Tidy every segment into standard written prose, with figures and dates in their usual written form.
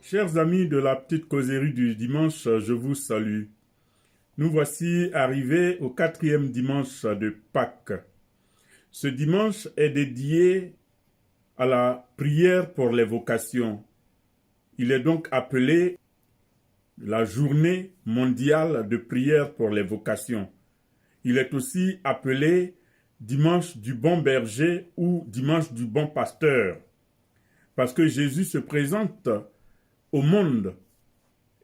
Chers amis de la petite causerie du dimanche, je vous salue. Nous voici arrivés au 4e dimanche de Pâques. Ce dimanche est dédié à la prière pour les vocations. Il est donc appelé la journée mondiale de prière pour les vocations. Il est aussi appelé dimanche du bon berger ou dimanche du bon pasteur, parce que Jésus se présente au monde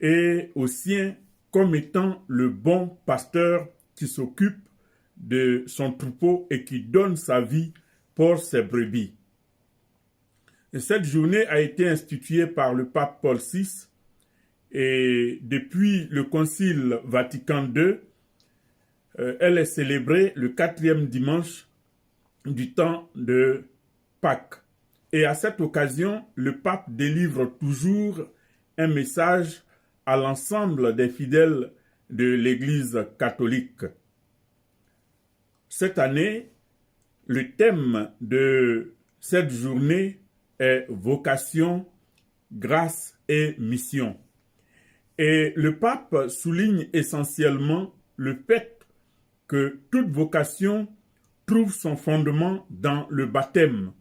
et aux siens comme étant le bon pasteur qui s'occupe de son troupeau et qui donne sa vie pour ses brebis. Et cette journée a été instituée par le pape Paul VI et depuis le Concile Vatican II, elle est célébrée le 4e dimanche du temps de Pâques. Et à cette occasion, le pape délivre toujours un message à l'ensemble des fidèles de l'Église catholique. Cette année, le thème de cette journée est vocation, grâce et mission. Et le pape souligne essentiellement le fait que toute vocation trouve son fondement dans le baptême.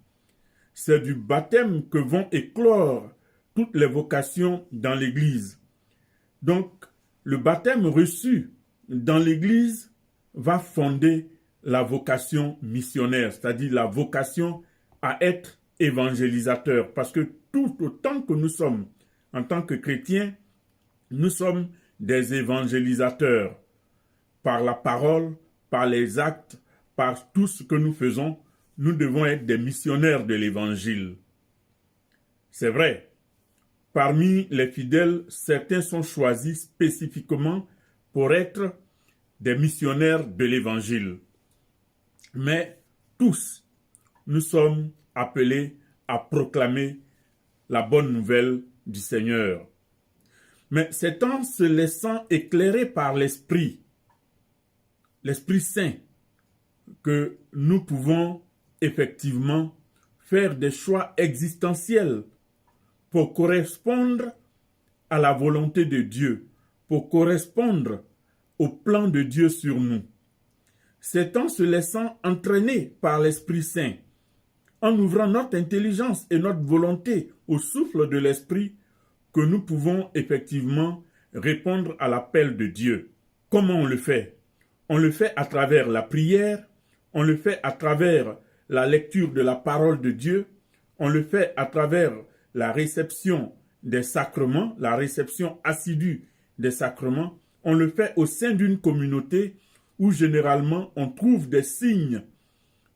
C'est du baptême que vont éclore toutes les vocations dans l'Église. Donc, le baptême reçu dans l'Église va fonder la vocation missionnaire, c'est-à-dire la vocation à être évangélisateur. Parce que tout autant que nous sommes, en tant que chrétiens, nous sommes des évangélisateurs. Par la parole, par les actes, par tout ce que nous faisons, nous devons être des missionnaires de l'Évangile. C'est vrai, parmi les fidèles, certains sont choisis spécifiquement pour être des missionnaires de l'Évangile. Mais tous, nous sommes appelés à proclamer la bonne nouvelle du Seigneur. Mais c'est en se laissant éclairer par l'Esprit Saint, que nous pouvons effectivement faire des choix existentiels pour correspondre à la volonté de Dieu, pour correspondre au plan de Dieu sur nous. C'est en se laissant entraîner par l'Esprit Saint, en ouvrant notre intelligence et notre volonté au souffle de l'Esprit, que nous pouvons effectivement répondre à l'appel de Dieu. Comment on le fait? On le fait à travers la prière, on le fait à travers la lecture de la parole de Dieu, on le fait à travers la réception des sacrements, la réception assidue des sacrements, on le fait au sein d'une communauté où généralement on trouve des signes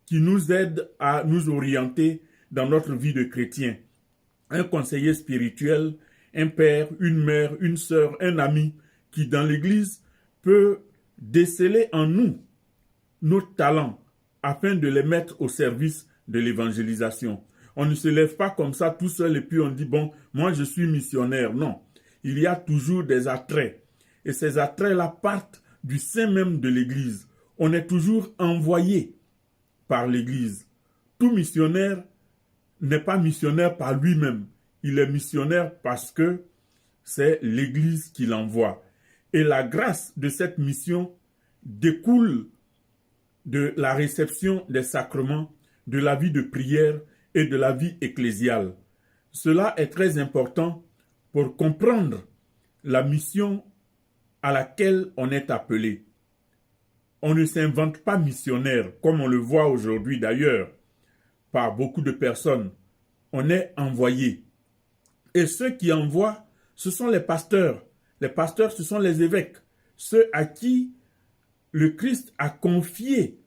qui nous aident à nous orienter dans notre vie de chrétien. Un conseiller spirituel, un père, une mère, une sœur, un ami qui dans l'Église peut déceler en nous nos talents afin de les mettre au service de l'évangélisation. On ne se lève pas comme ça tout seul et puis on dit, bon, moi je suis missionnaire. Non, il y a toujours des attraits. Et ces attraits-là partent du sein même de l'Église. On est toujours envoyé par l'Église. Tout missionnaire n'est pas missionnaire par lui-même. Il est missionnaire parce que c'est l'Église qui l'envoie. Et la grâce de cette mission découle de la réception des sacrements, de la vie de prière et de la vie ecclésiale. Cela est très important pour comprendre la mission à laquelle on est appelé. On ne s'invente pas missionnaire, comme on le voit aujourd'hui d'ailleurs, par beaucoup de personnes. On est envoyé. Et ceux qui envoient, ce sont les pasteurs. Les pasteurs, ce sont les évêques. Ceux à qui le Christ a confié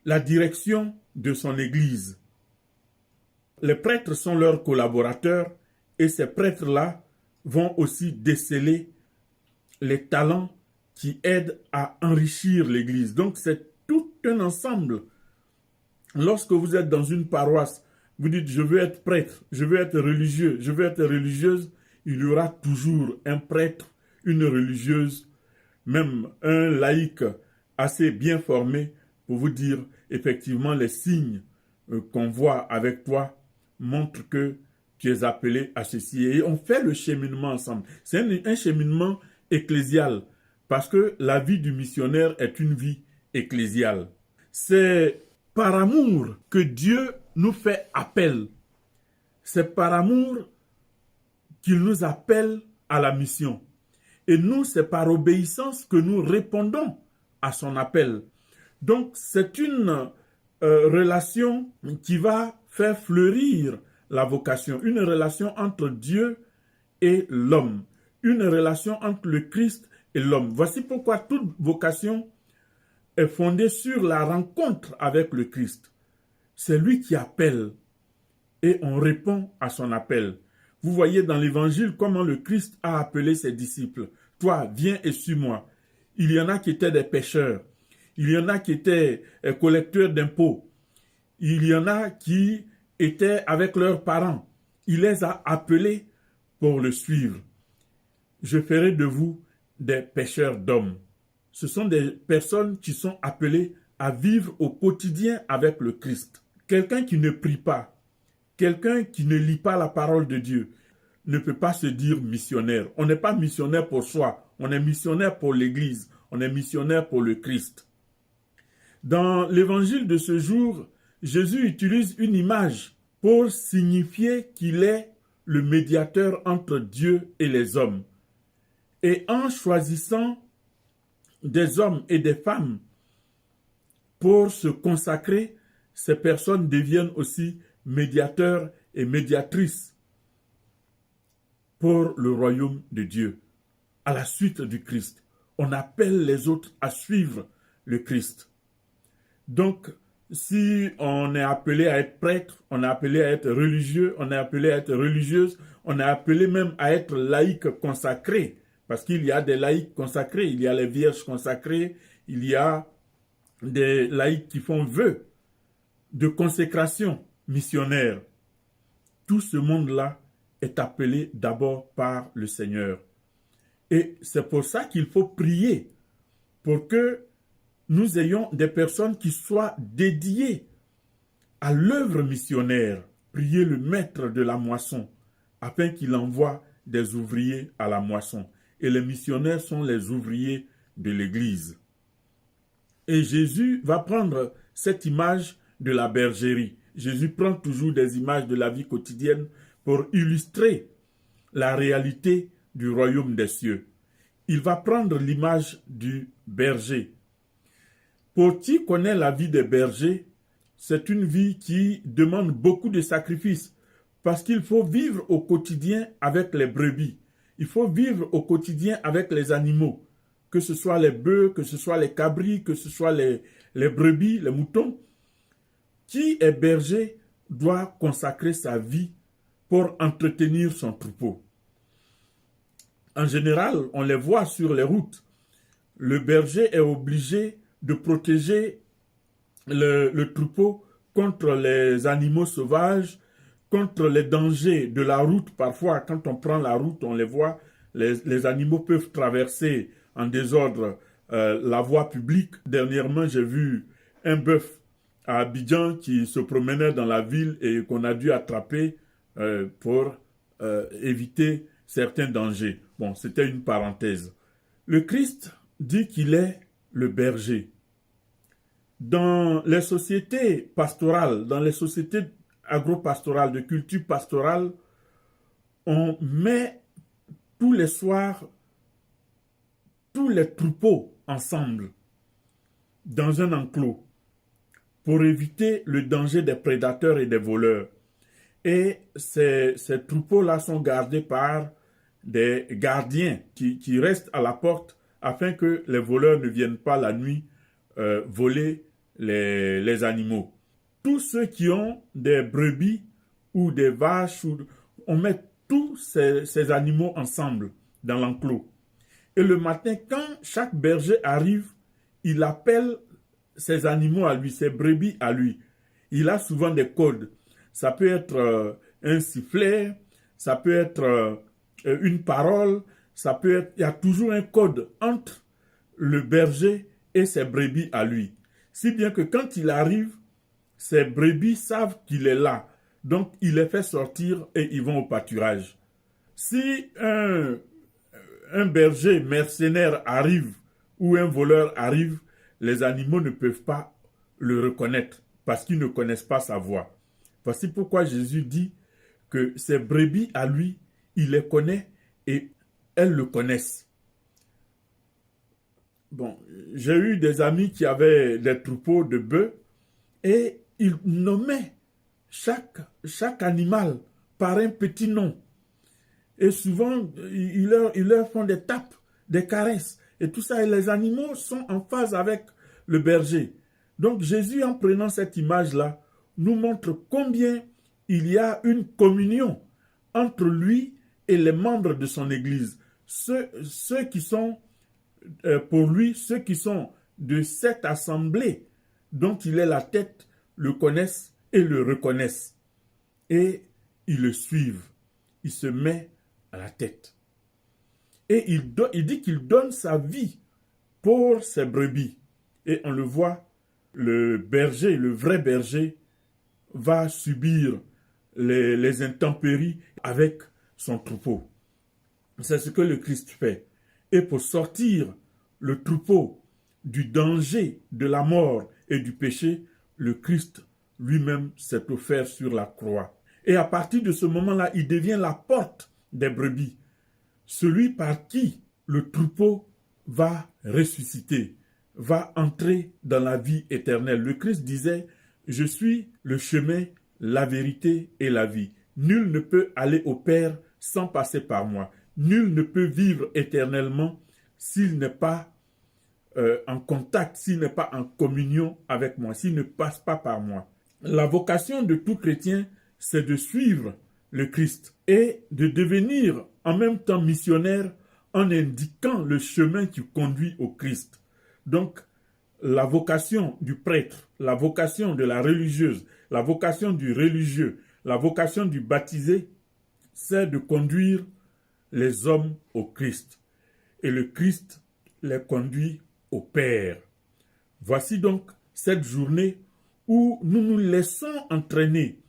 la direction de son Église. Les prêtres sont leurs collaborateurs et ces prêtres-là vont aussi déceler les talents qui aident à enrichir l'Église. Donc c'est tout un ensemble. Lorsque vous êtes dans une paroisse, vous dites je veux être prêtre, je veux être religieux, je veux être religieuse, il y aura toujours un prêtre, une religieuse, même un laïc assez bien formé pour vous dire effectivement les signes qu'on voit avec toi montrent que tu es appelé à ceci. Et on fait le cheminement ensemble. C'est un cheminement ecclésial parce que la vie du missionnaire est une vie ecclésiale. C'est par amour que Dieu nous fait appel. C'est par amour qu'il nous appelle à la mission. Et nous, c'est par obéissance que nous répondons à son appel. Donc, c'est une relation qui va faire fleurir la vocation, une relation entre Dieu et l'homme, une relation entre le Christ et l'homme. Voici pourquoi toute vocation est fondée sur la rencontre avec le Christ. C'est lui qui appelle et on répond à son appel. Vous voyez dans l'évangile comment le Christ a appelé ses disciples. Toi, viens et suis-moi. Il y en a qui étaient des pécheurs. Il y en a qui étaient collecteurs d'impôts. Il y en a qui étaient avec leurs parents. Il les a appelés pour le suivre. Je ferai de vous des pêcheurs d'hommes. Ce sont des personnes qui sont appelées à vivre au quotidien avec le Christ. Quelqu'un qui ne prie pas, quelqu'un qui ne lit pas la parole de Dieu, ne peut pas se dire missionnaire. On n'est pas missionnaire pour soi, on est missionnaire pour l'Église, on est missionnaire pour le Christ. Dans l'évangile de ce jour, Jésus utilise une image pour signifier qu'il est le médiateur entre Dieu et les hommes. Et en choisissant des hommes et des femmes pour se consacrer, ces personnes deviennent aussi médiateurs et médiatrices pour le royaume de Dieu. À la suite du Christ, on appelle les autres à suivre le Christ. Donc, si on est appelé à être prêtre, on est appelé à être religieux, on est appelé à être religieuse, on est appelé même à être laïque consacré, parce qu'il y a des laïcs consacrés, il y a les vierges consacrées, il y a des laïcs qui font vœu de consécration missionnaire. Tout ce monde-là est appelé d'abord par le Seigneur. Et c'est pour ça qu'il faut prier, pour que nous ayons des personnes qui soient dédiées à l'œuvre missionnaire. Prier le maître de la moisson, afin qu'il envoie des ouvriers à la moisson. Et les missionnaires sont les ouvriers de l'Église. Et Jésus va prendre cette image de la bergerie. Jésus prend toujours des images de la vie quotidienne pour illustrer la réalité du royaume des cieux. Il va prendre l'image du berger. Pour qui connaît la vie des bergers, c'est une vie qui demande beaucoup de sacrifices parce qu'il faut vivre au quotidien avec les brebis. Il faut vivre au quotidien avec les animaux, que ce soit les bœufs, que ce soit les cabris, que ce soit les brebis, les moutons. Qui est berger doit consacrer sa vie pour entretenir son troupeau. En général, on les voit sur les routes. Le berger est obligé de protéger le troupeau contre les animaux sauvages, contre les dangers de la route. Parfois, quand on prend la route, on les voit, les animaux peuvent traverser en désordre la voie publique. Dernièrement, j'ai vu un bœuf à Abidjan qui se promenait dans la ville et qu'on a dû attraper pour éviter certains dangers. Bon, c'était une parenthèse. Le Christ dit qu'il est le berger. Dans les sociétés pastorales, dans les sociétés agro-pastorales, de culture pastorale, on met tous les soirs tous les troupeaux ensemble dans un enclos pour éviter le danger des prédateurs et des voleurs. Et ces troupeaux-là sont gardés par des gardiens qui restent à la porte afin que les voleurs ne viennent pas la nuit voler les animaux. Tous ceux qui ont des brebis ou des vaches, on met tous ces animaux ensemble dans l'enclos. Et le matin, quand chaque berger arrive, il appelle ses animaux à lui, ses brebis à lui. Il a souvent des codes. Ça peut être un sifflet, ça peut être une parole, ça peut être, il y a toujours un code entre le berger et ses brebis à lui. Si bien que quand il arrive, ses brebis savent qu'il est là. Donc, il les fait sortir et ils vont au pâturage. Si un berger mercenaire arrive ou un voleur arrive, les animaux ne peuvent pas le reconnaître parce qu'ils ne connaissent pas sa voix. Voici pourquoi Jésus dit que ses brebis à lui, il les connaît et elles le connaissent. Bon, j'ai eu des amis qui avaient des troupeaux de bœufs et ils nommaient chaque animal par un petit nom. Et souvent, ils leur font des tapes, des caresses. Et tout ça, et les animaux sont en phase avec le berger. Donc Jésus, en prenant cette image-là, nous montre combien il y a une communion entre lui et les membres de son Église. Ceux qui sont, pour lui, ceux qui sont de cette assemblée dont il est la tête, le connaissent et le reconnaissent. Et ils le suivent. Il se met à la tête. Et il dit qu'il donne sa vie pour ses brebis. Et on le voit, le berger, le vrai berger, va subir les intempéries avec son troupeau. C'est ce que le Christ fait. Et pour sortir le troupeau du danger, de la mort et du péché, le Christ lui-même s'est offert sur la croix. Et à partir de ce moment-là, il devient la porte des brebis, celui par qui le troupeau va ressusciter, va entrer dans la vie éternelle. Le Christ disait, « Je suis le chemin, la vérité et la vie. Nul ne peut aller au Père sans passer par moi. Nul ne peut vivre éternellement s'il n'est pas en contact, s'il n'est pas en communion avec moi, s'il ne passe pas par moi. » La vocation de tout chrétien, c'est de suivre le Christ et de devenir en même temps missionnaire en indiquant le chemin qui conduit au Christ. Donc, la vocation du prêtre, la vocation de la religieuse, la vocation du religieux, la vocation du baptisé, c'est de conduire les hommes au Christ. Et le Christ les conduit au Père. Voici donc cette journée où nous nous laissons entraîner,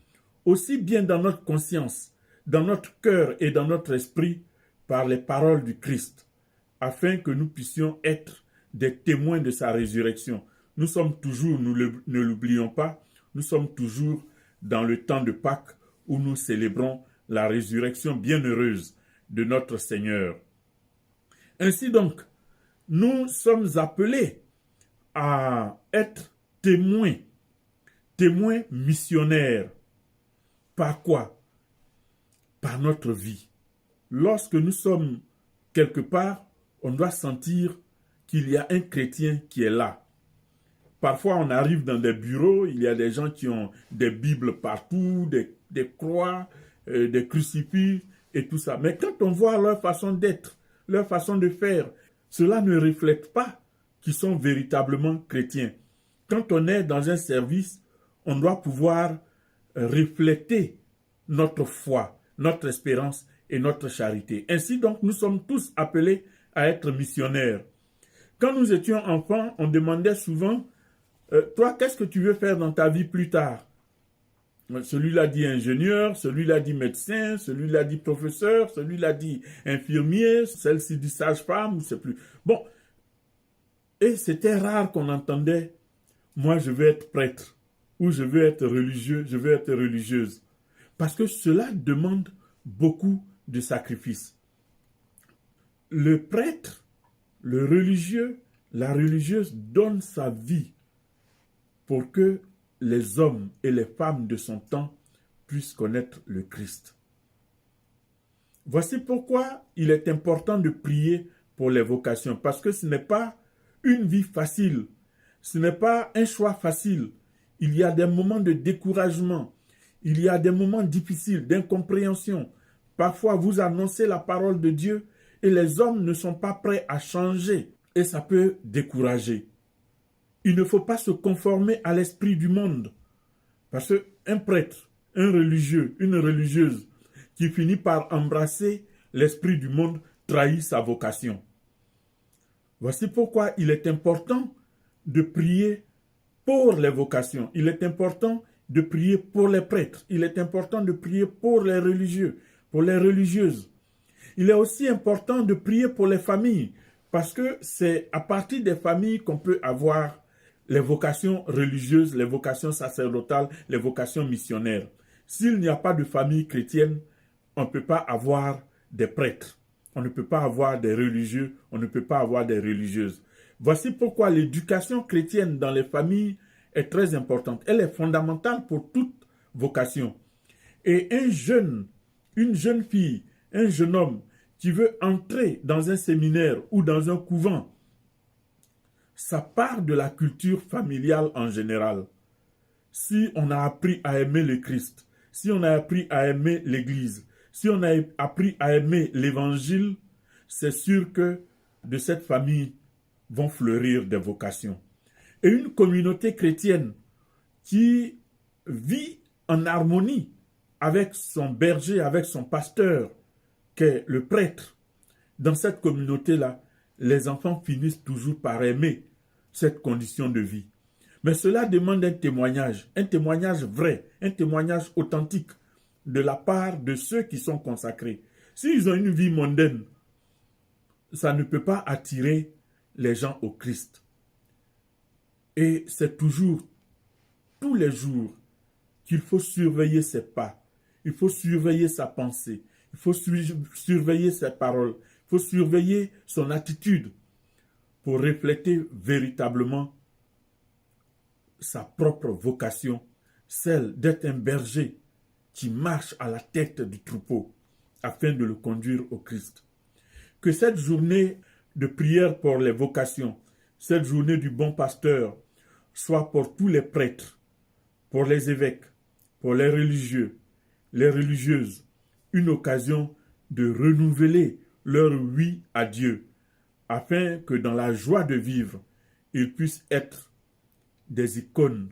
aussi bien dans notre conscience, dans notre cœur et dans notre esprit, par les paroles du Christ, afin que nous puissions être des témoins de sa résurrection. Nous sommes toujours, ne l'oublions pas, nous sommes toujours dans le temps de Pâques où nous célébrons la résurrection bienheureuse de notre Seigneur. Ainsi donc, nous sommes appelés à être témoins missionnaires. Par quoi? Par notre vie. Lorsque nous sommes quelque part, on doit sentir qu'il y a un chrétien qui est là. Parfois, on arrive dans des bureaux, il y a des gens qui ont des Bibles partout, des croix, des crucifix et tout ça. Mais quand on voit leur façon d'être, leur façon de faire, cela ne reflète pas qu'ils sont véritablement chrétiens. Quand on est dans un service, on doit pouvoir refléter notre foi, notre espérance et notre charité. Ainsi donc, nous sommes tous appelés à être missionnaires. Quand nous étions enfants, on demandait souvent « Toi, qu'est-ce que tu veux faire dans ta vie plus tard ?» Celui-là dit ingénieur, celui-là dit médecin, celui-là dit professeur, celui-là dit infirmier, celle-ci dit sage-femme, ou c'est plus. Bon, et c'était rare qu'on entendait « Moi, je veux être prêtre » ou « Je veux être religieux, je veux être religieuse ». Parce que cela demande beaucoup de sacrifices. Le prêtre, le religieux, la religieuse donne sa vie pour que les hommes et les femmes de son temps puissent connaître le Christ. Voici pourquoi il est important de prier pour les vocations, parce que ce n'est pas une vie facile, ce n'est pas un choix facile. Il y a des moments de découragement, il y a des moments difficiles, d'incompréhension. Parfois, vous annoncez la parole de Dieu et les hommes ne sont pas prêts à changer et ça peut décourager. Il ne faut pas se conformer à l'esprit du monde. Parce qu'un prêtre, un religieux, une religieuse qui finit par embrasser l'esprit du monde trahit sa vocation. Voici pourquoi il est important de prier pour les vocations. Il est important de prier pour les prêtres. Il est important de prier pour les religieux, pour les religieuses. Il est aussi important de prier pour les familles, parce que c'est à partir des familles qu'on peut avoir les vocations religieuses, les vocations sacerdotales, les vocations missionnaires. S'il n'y a pas de famille chrétienne, on ne peut pas avoir des prêtres, on ne peut pas avoir des religieux, on ne peut pas avoir des religieuses. Voici pourquoi l'éducation chrétienne dans les familles est très importante. Elle est fondamentale pour toute vocation. Et une jeune fille, un jeune homme qui veut entrer dans un séminaire ou dans un couvent, ça part de la culture familiale en général. Si on a appris à aimer le Christ, si on a appris à aimer l'Église, si on a appris à aimer l'Évangile, c'est sûr que de cette famille vont fleurir des vocations. Et une communauté chrétienne qui vit en harmonie avec son berger, avec son pasteur, qu'est le prêtre, dans cette communauté-là, les enfants finissent toujours par aimer cette condition de vie. Mais cela demande un témoignage vrai, un témoignage authentique de la part de ceux qui sont consacrés. S'ils ont une vie mondaine, ça ne peut pas attirer les gens au Christ. Et c'est toujours, tous les jours, qu'il faut surveiller ses pas, il faut surveiller sa pensée, il faut surveiller ses paroles, il faut surveiller son attitude pour refléter véritablement sa propre vocation, celle d'être un berger qui marche à la tête du troupeau afin de le conduire au Christ. Que cette journée de prière pour les vocations, cette journée du bon pasteur, soit pour tous les prêtres, pour les évêques, pour les religieux, les religieuses, une occasion de renouveler leur oui à Dieu, afin que dans la joie de vivre, ils puissent être des icônes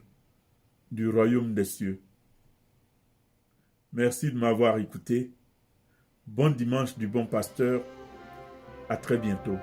du royaume des cieux. Merci de m'avoir écouté. Bon dimanche du bon pasteur. À très bientôt.